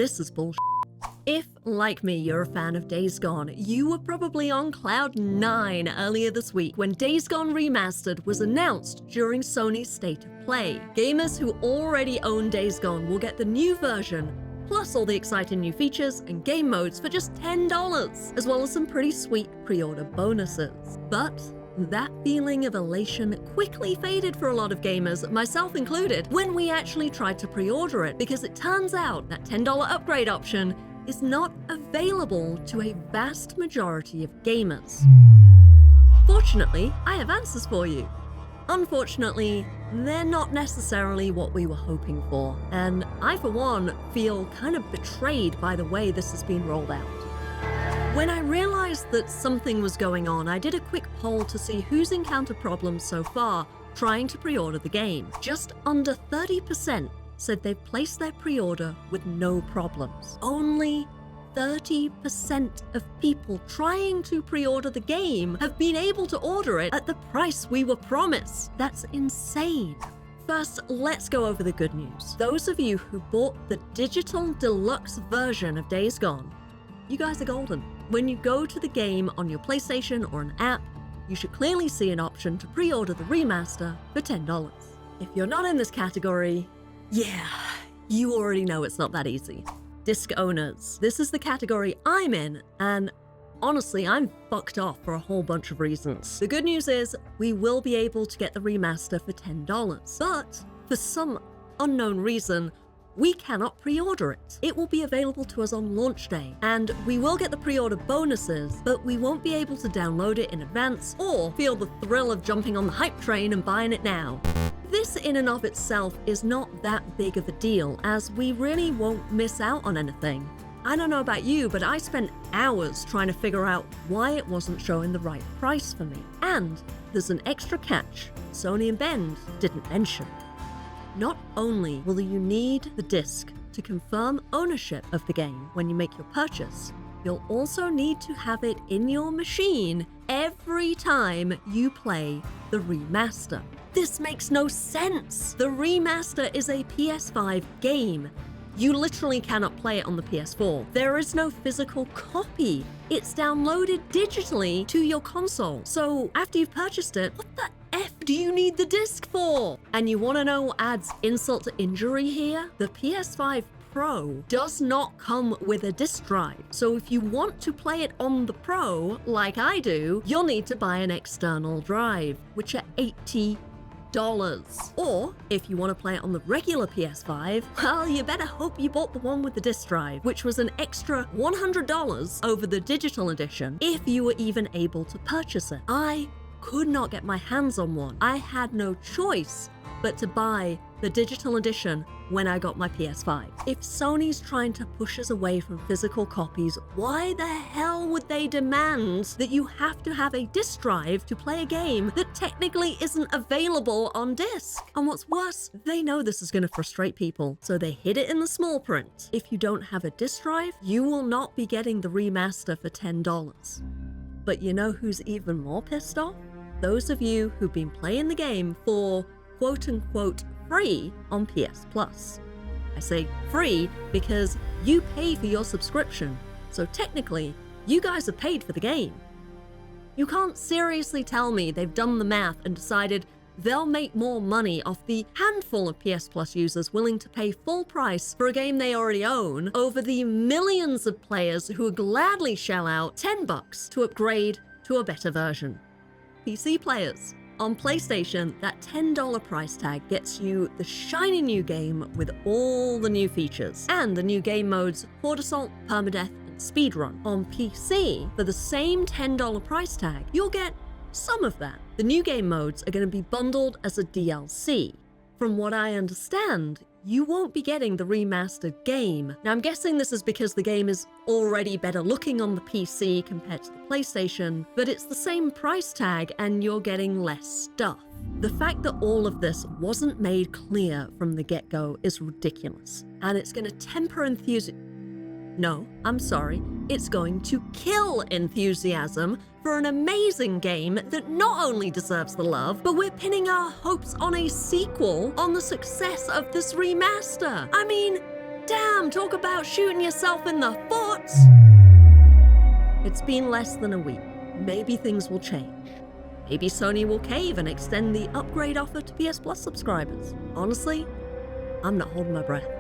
this is bullshit. If, like me, you're a fan of Days Gone, you were probably on cloud 9 earlier this week when Days Gone Remastered was announced during Sony's State of Play. Gamers who already own Days Gone will get the new version, plus all the exciting new features and game modes for just $10, as well as some pretty sweet pre-order bonuses. But that feeling of elation quickly faded for a lot of gamers, myself included, when we actually tried to pre-order it, because it turns out that $10 upgrade option is not available to a vast majority of gamers. Fortunately, I have answers for you. Unfortunately, they're not necessarily what we were hoping for, and I, for one, feel kind of betrayed by the way this has been rolled out. When I realized that something was going on, I did a quick poll to see who's encountered problems so far trying to pre-order the game. Just under 30% said they've placed their pre-order with no problems. Only 30% of people trying to pre-order the game have been able to order it at the price we were promised. That's insane. First, let's go over the good news. Those of you who bought the digital deluxe version of Days Gone, you guys are golden. When you go to the game on your PlayStation or an app, you should clearly see an option to pre-order the remaster for $10. If you're not in this category, yeah, you already know it's not that easy. Disc owners. This is the category I'm in, and honestly, I'm fucked off for a whole bunch of reasons. The good news is, we will be able to get the remaster for $10, but for some unknown reason, we cannot pre-order it. It will be available to us on launch day, and we will get the pre-order bonuses, but we won't be able to download it in advance or feel the thrill of jumping on the hype train and buying it now. This in and of itself is not that big of a deal, as we really won't miss out on anything. I don't know about you, but I spent hours trying to figure out why it wasn't showing the right price for me. And there's an extra catch Sony and Ben didn't mention. Not only will you need the disc to confirm ownership of the game when you make your purchase, you'll also need to have it in your machine every time you play the remaster. This makes no sense! The remaster is a PS5 game. You literally cannot play it on the PS4. There is no physical copy. It's downloaded digitally to your console. So after you've purchased it, what the F do you need the disc for? And you want to know what adds insult to injury here? The PS5 Pro does not come with a disc drive. So if you want to play it on the Pro, like I do, you'll need to buy an external drive, which are $80. Or, if you want to play it on the regular PS5, well, you better hope you bought the one with the disc drive, which was an extra $100 over the digital edition, if you were even able to purchase it. I could not get my hands on one. I had no choice but to buy the digital edition when I got my PS5. If Sony's trying to push us away from physical copies, why the hell would they demand that you have to have a disc drive to play a game that technically isn't available on disc? And what's worse, they know this is going to frustrate people, so they hid it in the small print. If you don't have a disc drive, you will not be getting the remaster for $10. But you know who's even more pissed off? Those of you who've been playing the game for quote-unquote free on PS Plus. I say free because you pay for your subscription, so technically, you guys have paid for the game. You can't seriously tell me they've done the math and decided they'll make more money off the handful of PS Plus users willing to pay full price for a game they already own over the millions of players who would gladly shell out $10 to upgrade to a better version. PC players. On PlayStation, that $10 price tag gets you the shiny new game with all the new features, and the new game modes Horde Assault, Permadeath, and Speedrun. On PC, for the same $10 price tag, you'll get some of that. The new game modes are going to be bundled as a DLC. From what I understand, you won't be getting the remastered game. Now, I'm guessing this is because the game is already better looking on the PC compared to the PlayStation, but it's the same price tag and you're getting less stuff. The fact that all of this wasn't made clear from the get-go is ridiculous, and it's going to temper enthusiasm. No, I'm sorry, it's going to kill enthusiasm for an amazing game that not only deserves the love, but we're pinning our hopes on a sequel on the success of this remaster. I mean, Damn, talk about shooting yourself in the foot! It's been less than a week. Maybe things will change. Maybe Sony will cave and extend the upgrade offer to PS Plus subscribers. Honestly, I'm not holding my breath.